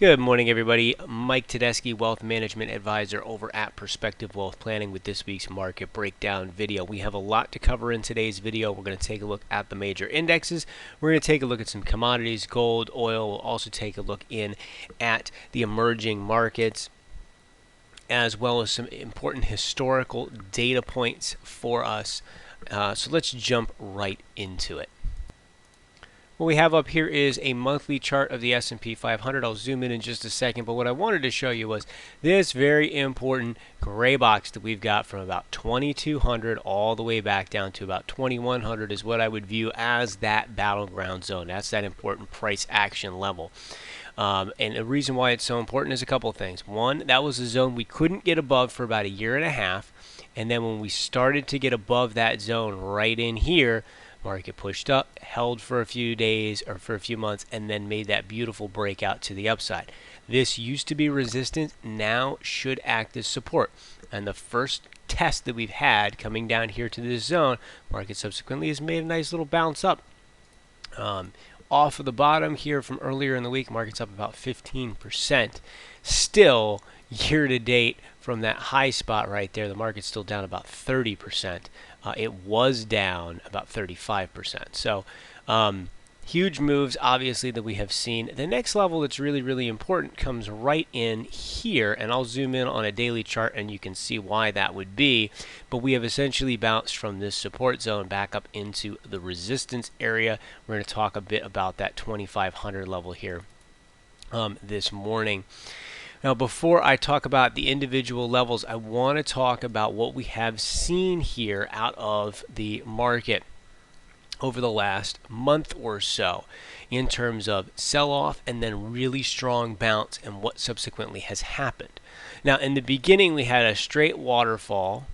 Good morning, everybody. Mike Tedeschi, Wealth Management Advisor over at Perspective Wealth Planning with this week's market breakdown video. We have a lot to cover in today's video. We're going to take a look at the major indexes. We're going to take a look at some commodities, gold, oil. We'll also take a look in at the emerging markets, as well as some important historical data points for us. So let's jump right into it. What we have up here is a monthly chart of the S&P 500. I'll zoom in just a second, but what I wanted to show you was this very important gray box that we've got from about 2200 all the way back down to about 2100 is what I would view as that battleground zone. That's that important price action level. And the reason why it's so important is a couple of things. One, that was a zone we couldn't get above for about a year and a half, and then when we started to get above that zone right in here, market pushed up, held for a few days or for a few months, and then made that beautiful breakout to the upside. This used to be resistance, now should act as support. And the first test that we've had coming down here to this zone, market subsequently has made a nice little bounce up. Off of the bottom here from earlier in the week, market's up about 15%. Still, year to date, from that high spot right there, the market's still down about 30%. It was down about 35%. So huge moves, obviously, that we have seen. The next level that's really, really important comes right in here, and I'll zoom in on a daily chart and you can see why that would be. But we have essentially bounced from this support zone back up into the resistance area. We're going to talk a bit about that 2500 level here this morning. Now, before I talk about the individual levels, I want to talk about what we have seen here out of the market over the last month or so in terms of sell-off and then really strong bounce and what subsequently has happened. Now, in the beginning, we had a straight waterfall,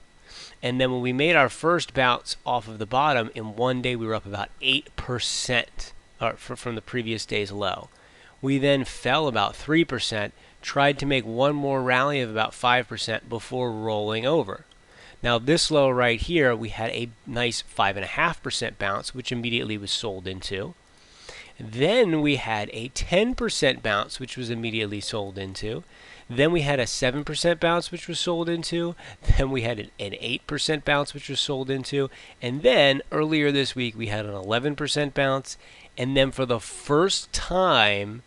and then when we made our first bounce off of the bottom, in one day we were up about 8% from the previous day's low. We then fell about 3%, tried to make one more rally of about 5% before rolling over. Now this low right here, we had a nice 5.5% bounce, which immediately was sold into. Then we had a 10% bounce, which was immediately sold into. Then we had a 7% bounce, which was sold into. Then we had an 8% bounce, which was sold into. And then earlier this week, we had an 11% bounce. And then for the first time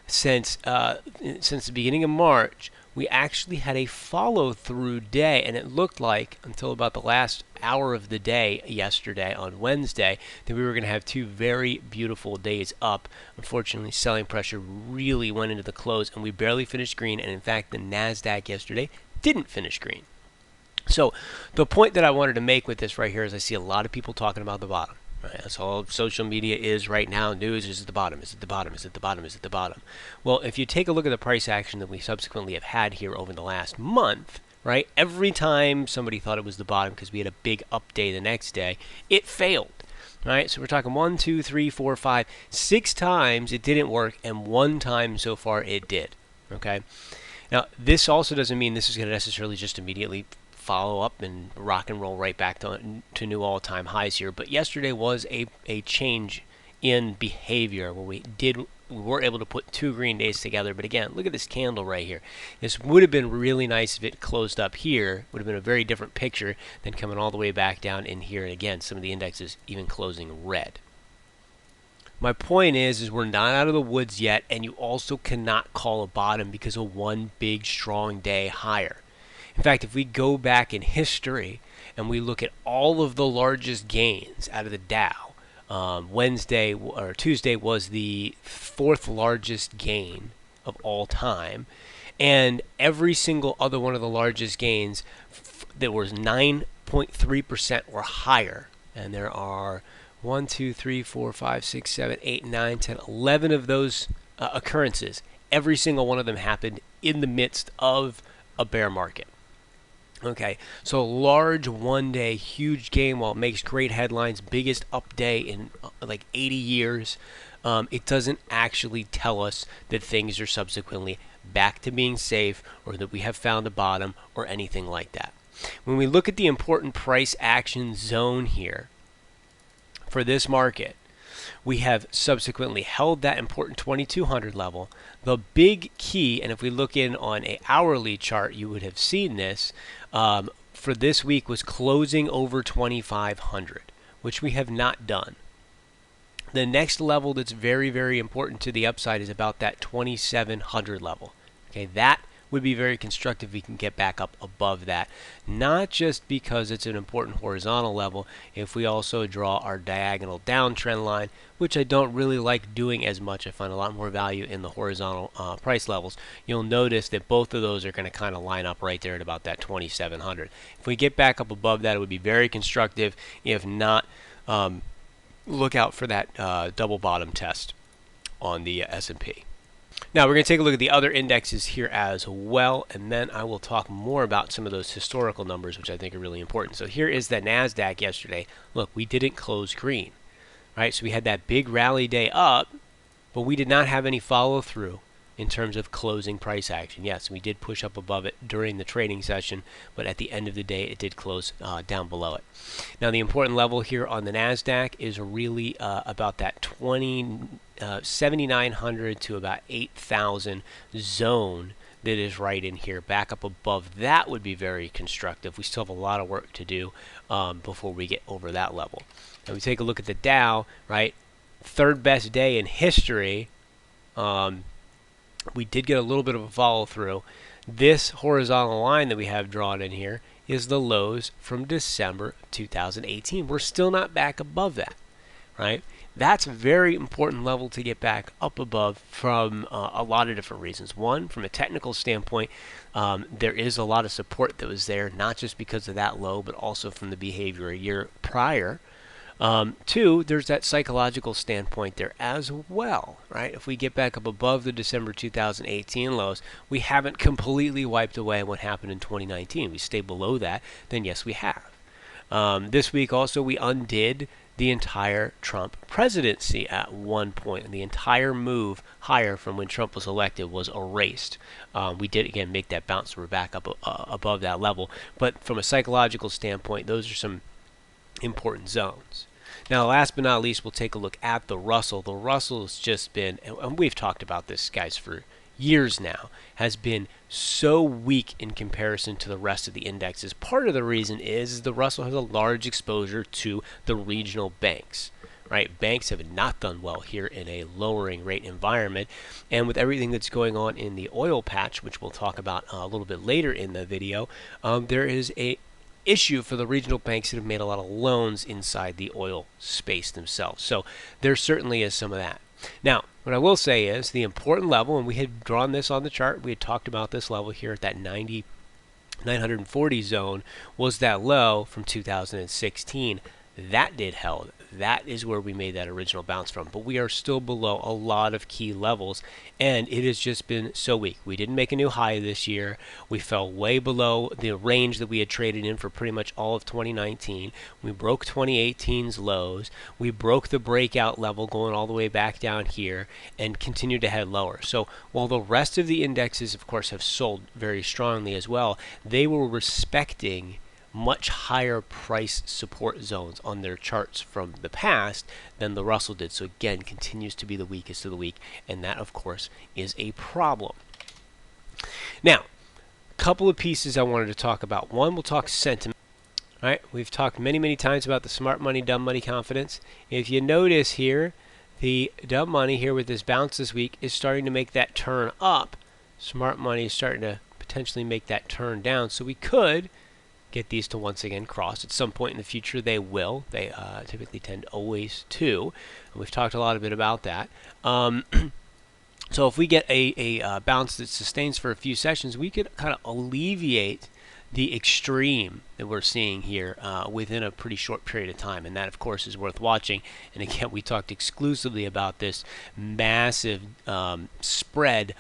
since the beginning of March, we actually had a follow-through day, and it looked like until about the last hour of the day yesterday on Wednesday that we were going to have two very beautiful days up. Unfortunately, selling pressure really went into the close, and we barely finished green, and in fact, the Nasdaq yesterday didn't finish green. So the point that I wanted to make with this right here is I see a lot of people talking about the bottom. Right, that's all social media is right now. News is at the bottom, is at the bottom, is at the bottom, is at the bottom. Well, if you take a look at the price action that we subsequently have had here over the last month, right, every time somebody thought it was the bottom because we had a big up day the next day, it failed. Right, so we're talking 1, 2, 3, 4, 5, 6 times it didn't work, and 1 time so far it did. Okay, now this also doesn't mean this is going to necessarily just immediately follow up and rock and roll right back to new all-time highs here. But yesterday was a change in behavior where we were able to put 2 green days together. But again, look at this candle right here. This would have been really nice if it closed up here. Would have been a very different picture than coming all the way back down in here. And again, some of the indexes even closing red. My point is we're not out of the woods yet, and you also cannot call a bottom because of one big strong day higher. In fact, if we go back in history and we look at all of the largest gains out of the Dow, Wednesday or Tuesday was the 4th largest gain of all time, and every single other one of the largest gains that was 9.3% or higher, and there are 1, 2, 3, 4, 5, 6, 7, 8, 9, 10, 11 of those occurrences. Every single one of them happened in the midst of a bear market. Okay, so large one-day, huge gain, while it makes great headlines, biggest up day in like 80 years, it doesn't actually tell us that things are subsequently back to being safe or that we have found a bottom or anything like that. When we look at the important price action zone here for this market, We have subsequently held that important 2200 level. The big key, and if we look in on a hourly chart, you would have seen this, for this week was closing over 2500, which we have not done. The next level that's very, very important to the upside is about that 2700 level. Okay, that would be very constructive if we can get back up above that. Not just because it's an important horizontal level, if we also draw our diagonal downtrend line, which I don't really like doing as much. I find a lot more value in the horizontal price levels. You'll notice that both of those are going to kind of line up right there at about that 2700. If we get back up above that, it would be very constructive. If not, look out for that double bottom test on the S&P. Now we're going to take a look at the other indexes here as well, and then I will talk more about some of those historical numbers, which I think are really important. So here is the Nasdaq yesterday. Look, we didn't close green, right? So we had that big rally day up, but we did not have any follow through in terms of closing price action. Yes, we did push up above it during the trading session, but at the end of the day, it did close down below it. Now, the important level here on the Nasdaq is really about that 7,900 to about 8,000 zone that is right in here. Back up above that would be very constructive. We still have a lot of work to do before we get over that level. Now we take a look at the Dow, right? Third best day in history. We did get a little bit of a follow through. This horizontal line that we have drawn in here is the lows from December 2018. We're still not back above that, right? That's a very important level to get back up above from a lot of different reasons. One, from a technical standpoint, there is a lot of support that was there, not just because of that low, but also from the behavior a year prior. Two, there's that psychological standpoint there as well, right? If we get back up above the December 2018 lows, we haven't completely wiped away what happened in 2019. We stay below that, then yes, we have. This week also, we undid the entire Trump presidency at one point. The entire move higher from when Trump was elected was erased. We did, again, make that bounce. So we're back up above that level. But from a psychological standpoint, those are some important zones. Now, last but not least, we'll take a look at the Russell. The Russell has just been, and we've talked about this, guys, for years now, has been so weak in comparison to the rest of the indexes. Part of the reason is the Russell has a large exposure to the regional banks. Right? Banks have not done well here in a lowering rate environment, and with everything that's going on in the oil patch, which we'll talk about a little bit later in the video, there is a issue for the regional banks that have made a lot of loans inside the oil space themselves. So there certainly is some of that. Now, what I will say is the important level, and we had drawn this on the chart, we had talked about this level here at that 940 zone, was that low from 2016. That did held. That is where we made that original bounce from. But we are still below a lot of key levels, and it has just been so weak. We didn't make a new high this year. We fell way below the range that we had traded in for pretty much all of 2019. We broke 2018's lows. We broke the breakout level going all the way back down here and continued to head lower. So while the rest of the indexes, of course, have sold very strongly as well, they were respecting much higher price support zones on their charts from the past than the Russell did. So again, continues to be the weakest of the weak, and that, of course, is a problem. Now, a couple of pieces I wanted to talk about. One, we'll talk sentiment. All right, we've talked many times about the smart money, dumb money confidence. If you notice here, the dumb money here with this bounce this week is starting to make that turn up. Smart money is starting to potentially make that turn down. So we could get these to once again cross. At some point in the future, they will. They typically tend always to. And we've talked a lot of bit about that. So if we get a bounce that sustains for a few sessions, we could kind of alleviate the extreme that we're seeing here within a pretty short period of time. And that, of course, is worth watching. And again, we talked exclusively about this massive spread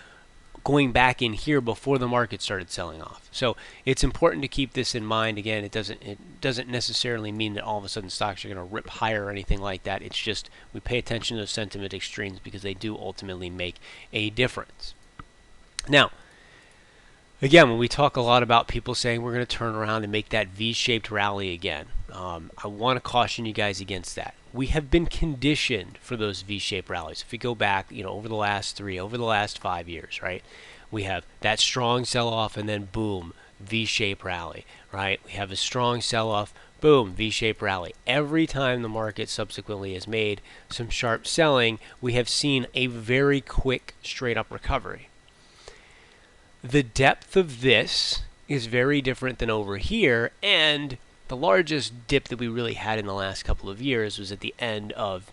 going back in here before the market started selling off. So it's important to keep this in mind. Again, it doesn't necessarily mean that all of a sudden stocks are going to rip higher or anything like that. It's just we pay attention to those sentiment extremes because they do ultimately make a difference. Now, again, when we talk a lot about people saying we're going to turn around and make that V-shaped rally again, I want to caution you guys against that. we have been conditioned for those V-shaped rallies. If we go back, over the last 3, over the last 5 years, right? We have that strong sell-off and then boom, V-shaped rally, right? We have a strong sell-off, boom, V-shaped rally. Every time the market subsequently has made some sharp selling, we have seen a very quick straight-up recovery. The depth of this is very different than over here, and the largest dip that we really had in the last couple of years was at the end of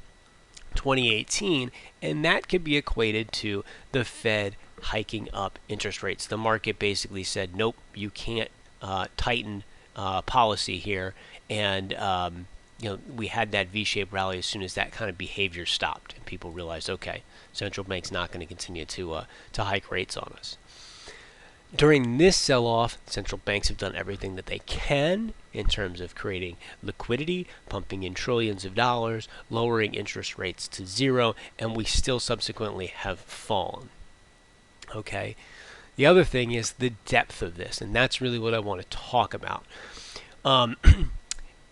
2018, and that could be equated to the Fed hiking up interest rates. The market basically said, nope, you can't tighten policy here, and we had that V-shaped rally as soon as that kind of behavior stopped, and people realized, okay, central bank's not going to continue to hike rates on us. During this sell-off, central banks have done everything that they can in terms of creating liquidity, pumping in trillions of dollars, lowering interest rates to zero, and we still subsequently have fallen. Okay? The other thing is the depth of this, and that's really what I want to talk about.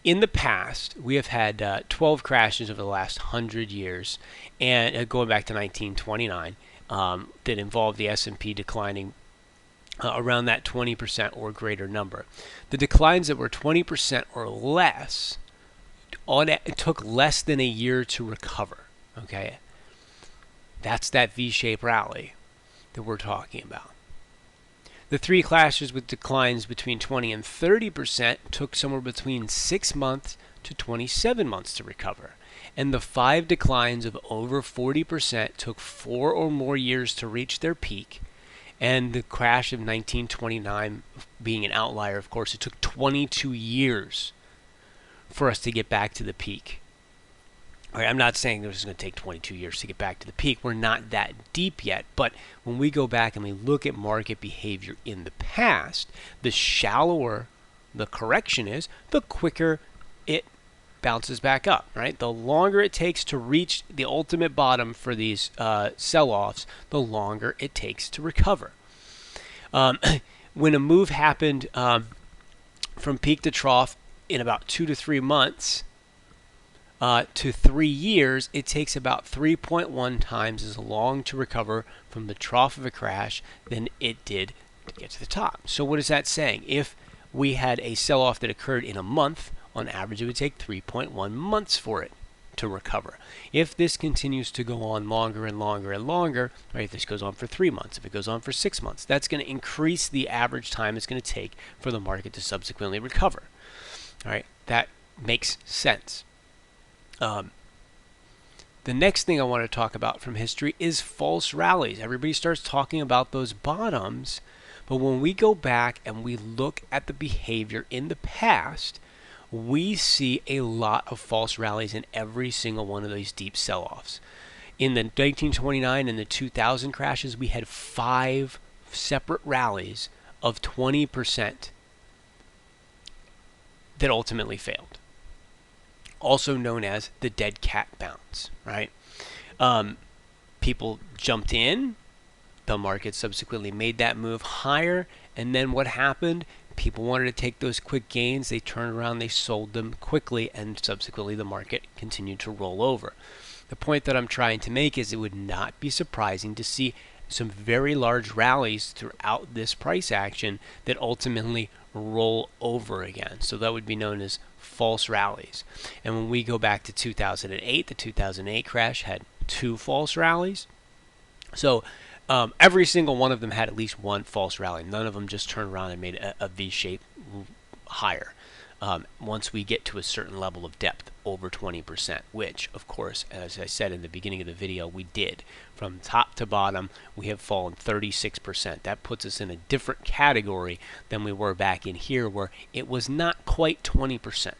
In the past, we have had 12 crashes over the last 100 years, and going back to 1929, that involved the S&P declining around that 20% or greater number. The declines that were 20% or less, it took less than a year to recover. Okay, that's that V-shaped rally that we're talking about. The 3 crashes with declines between 20 and 30% took somewhere between 6 months to 27 months to recover. And the 5 declines of over 40% took 4 or more years to reach their peak. And the crash of 1929 being an outlier, of course, it took 22 years for us to get back to the peak. All right, I'm not saying this is going to take 22 years to get back to the peak. We're not that deep yet. But when we go back and we look at market behavior in the past, the shallower the correction is, the quicker it bounces back up, right? The longer it takes to reach the ultimate bottom for these sell-offs, the longer it takes to recover. When a move happened from peak to trough in about 2 to 3 months to 3 years, it takes about 3.1 times as long to recover from the trough of a crash than it did to get to the top. So what is that saying? If we had a sell-off that occurred in a month, on average, it would take 3.1 months for it to recover. If this continues to go on longer and longer and longer, right, if this goes on for 3 months, if it goes on for 6 months, that's going to increase the average time it's going to take for the market to subsequently recover. All right, that makes sense. The next thing I want to talk about from history is false rallies. Everybody starts talking about those bottoms, but when we go back and we look at the behavior in the past, we see a lot of false rallies in every single one of these deep sell-offs. In the 1929 and the 2000 crashes, we had 5 separate rallies of 20% that ultimately failed. Also known as the dead cat bounce, right? People jumped in, the market subsequently made that move higher, and then what happened? People wanted to take those quick gains, they turned around, they sold them quickly, and subsequently the market continued to roll over. The point that I'm trying to make is it would not be surprising to see some very large rallies throughout this price action that ultimately roll over again. So that would be known as false rallies. And when we go back to 2008, the 2008 crash had 2 false rallies. So every single one of them had at least 1 false rally. None of them just turned around and made a V-shape higher. Once we get to a certain level of depth, over 20%, which, of course, as I said in the beginning of the video, we did. From top to bottom, we have fallen 36%. That puts us in a different category than we were back in here, where it was not quite 20%. It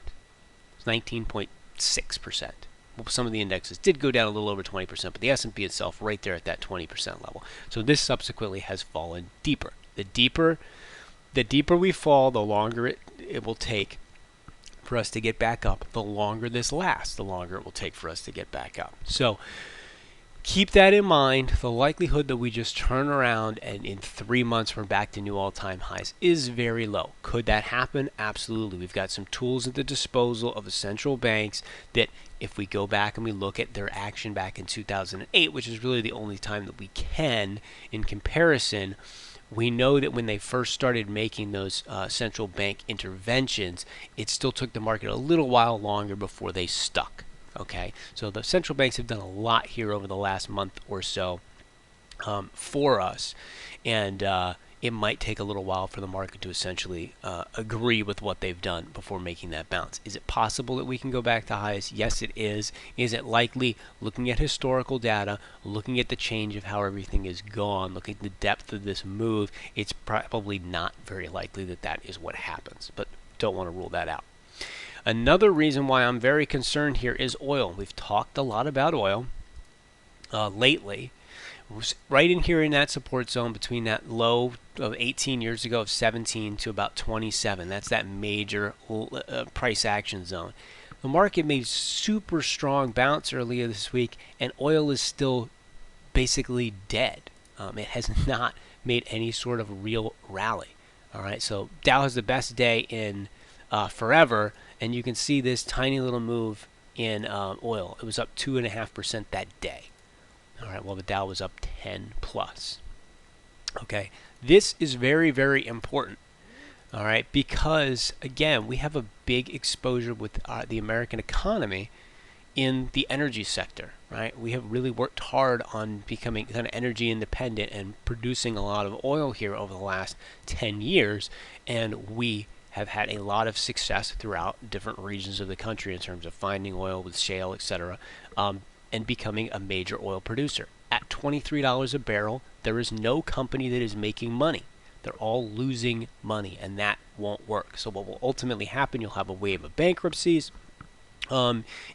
was 19.6%. Some of the indexes did go down a little over 20%, but the S&P itself right there at that 20% level. So this subsequently has fallen deeper. The deeper we fall, the longer it will take for us to get back up. The longer this lasts, the longer it will take for us to get back up. So keep that in mind. The likelihood that we just turn around and in 3 months we're back to new all-time highs is very low. Could that happen? Absolutely. We've got some tools at the disposal of the central banks that if we go back and we look at their action back in 2008, which is really the only time that we can in comparison, we know that when they first started making those central bank interventions, it still took the market a little while longer before they stuck. Okay, so the central banks have done a lot here over the last month or so for us, and it might take a little while for the market to essentially agree with what they've done before making that bounce. Is it possible that we can go back to highs? Yes, it is. Is it likely? Looking at historical data, looking at the change of how everything is gone, looking at the depth of this move, it's probably not very likely that that is what happens, but don't want to rule that out. Another reason why I'm very concerned here is oil. We've talked a lot about oil lately. Right in here in that support zone between that low of 18 years ago of 17 to about 27. That's that major price action zone. The market made super strong bounce earlier this week, and oil is still basically dead. It has not made any sort of real rally. All right, so Dow has the best day in forever, and you can see this tiny little move in oil. It was up 2.5% that day. All right, well, the Dow was up 10 plus. Okay, this is very, very important. All right, because again, we have a big exposure with the American economy in the energy sector, right? We have really worked hard on becoming kind of energy independent and producing a lot of oil here over the last 10 years, and we have had a lot of success throughout different regions of the country in terms of finding oil with shale, etc., and becoming a major oil producer. At $23 a barrel, there is no company that is making money. They're all losing money, and that won't work. So what will ultimately happen, you'll have a wave of bankruptcies.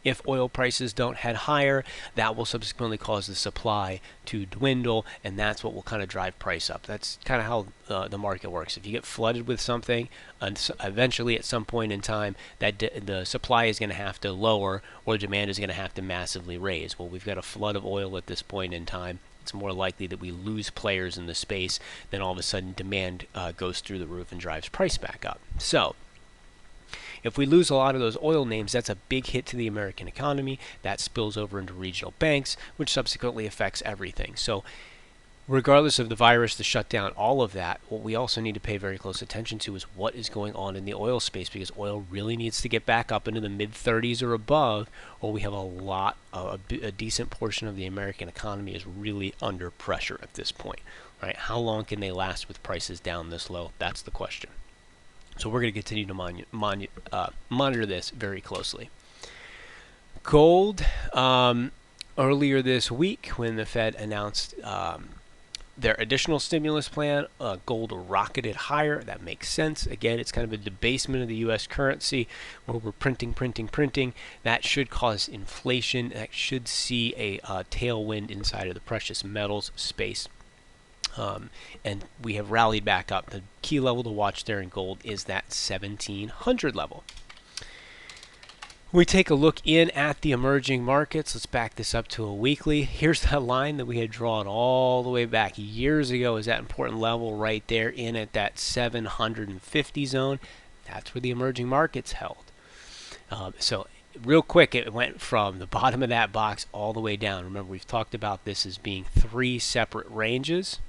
If oil prices don't head higher, that will subsequently cause the supply to dwindle, and that's what will kind of drive price up. That's kind of how the market works. If you get flooded with something, eventually at some point in time, that the supply is going to have to lower, or demand is going to have to massively raise. Well, we've got a flood of oil at this point in time. It's more likely that we lose players in the space than all of a sudden demand goes through the roof and drives price back up. So if we lose a lot of those oil names, that's a big hit to the American economy. That spills over into regional banks, which subsequently affects everything. So regardless of the virus, the shutdown, all of that, what we also need to pay very close attention to is what is going on in the oil space, because oil really needs to get back up into the mid-30s or above, or we have a decent portion of the American economy is really under pressure at this point. Right? How long can they last with prices down this low? That's the question. So we're going to continue to monitor this very closely. Gold, earlier this week when the Fed announced their additional stimulus plan, gold rocketed higher. That makes sense. Again, it's kind of a debasement of the U.S. currency where we're printing. That should cause inflation. That should see a tailwind inside of the precious metals space. And we have rallied back up. The key level to watch there in gold is that 1700 level. We take a look in at the emerging markets. Let's back this up to a weekly. Here's that line that we had drawn all the way back years ago. Is that important level right there in at that 750 zone? That's where the emerging markets held. So real quick, it went from the bottom of that box all the way down. Remember, we've talked about this as being 3 separate ranges,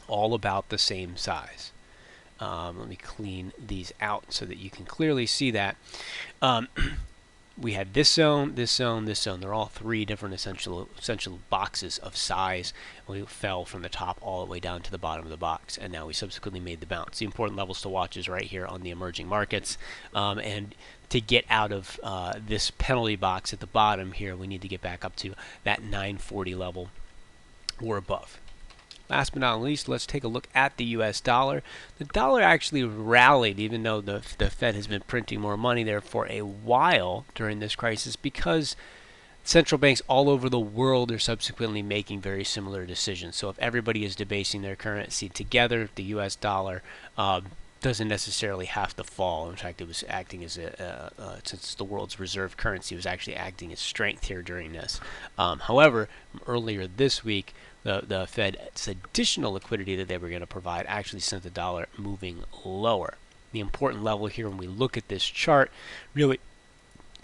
all about the same size. Let me clean these out so that you can clearly see that. We had this zone, this zone, this zone. They're all 3 different essential boxes of size. We fell from the top all the way down to the bottom of the box, and now we subsequently made the bounce. The important levels to watch is right here on the emerging markets. And to get out of this penalty box at the bottom here, we need to get back up to that 940 level or above. Last but not least, let's take a look at the U.S. dollar. The dollar actually rallied, even though the Fed has been printing more money there for a while during this crisis, because central banks all over the world are subsequently making very similar decisions. So if everybody is debasing their currency together, the U.S. dollar doesn't necessarily have to fall. In fact, it was acting as since it's the world's reserve currency, it was actually acting as strength here during this. However, earlier this week, the Fed's additional liquidity that they were going to provide actually sent the dollar moving lower. The important level here when we look at this chart really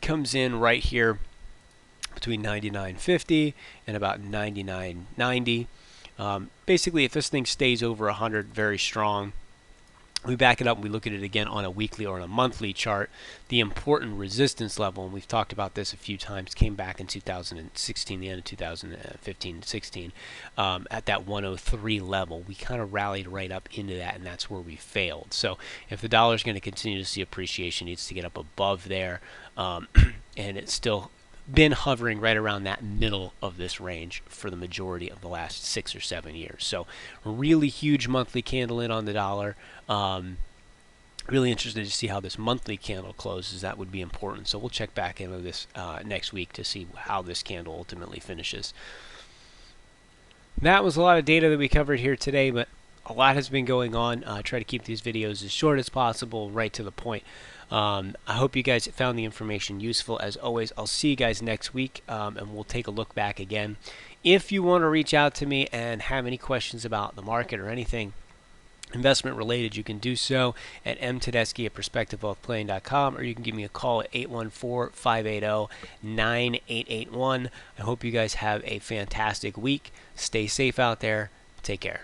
comes in right here between 99.50 and about 99.90. Basically, if this thing stays over 100 very strong, we back it up and we look at it again on a weekly or on a monthly chart. The important resistance level, and we've talked about this a few times, came back in 2016, the end of 2015-16, at that 103 level. We kind of rallied right up into that, and that's where we failed. So if the dollar is going to continue to see appreciation, it needs to get up above there, and it's still been hovering right around that middle of this range for the majority of the last 6 or 7 years. So really huge monthly candle in on the dollar. Really interested to see how this monthly candle closes. That would be important. So we'll check back into this next week to see how this candle ultimately finishes. That was a lot of data that we covered here today, but a lot has been going on. Try to keep these videos as short as possible, right to the point. I hope you guys found the information useful. As always, I'll see you guys next week, and we'll take a look back again. If you want to reach out to me and have any questions about the market or anything investment related, you can do so at mtedeschi@perspectivewealthplanning.com, or you can give me a call at 814-580-9881. I hope you guys have a fantastic week. Stay safe out there. Take care.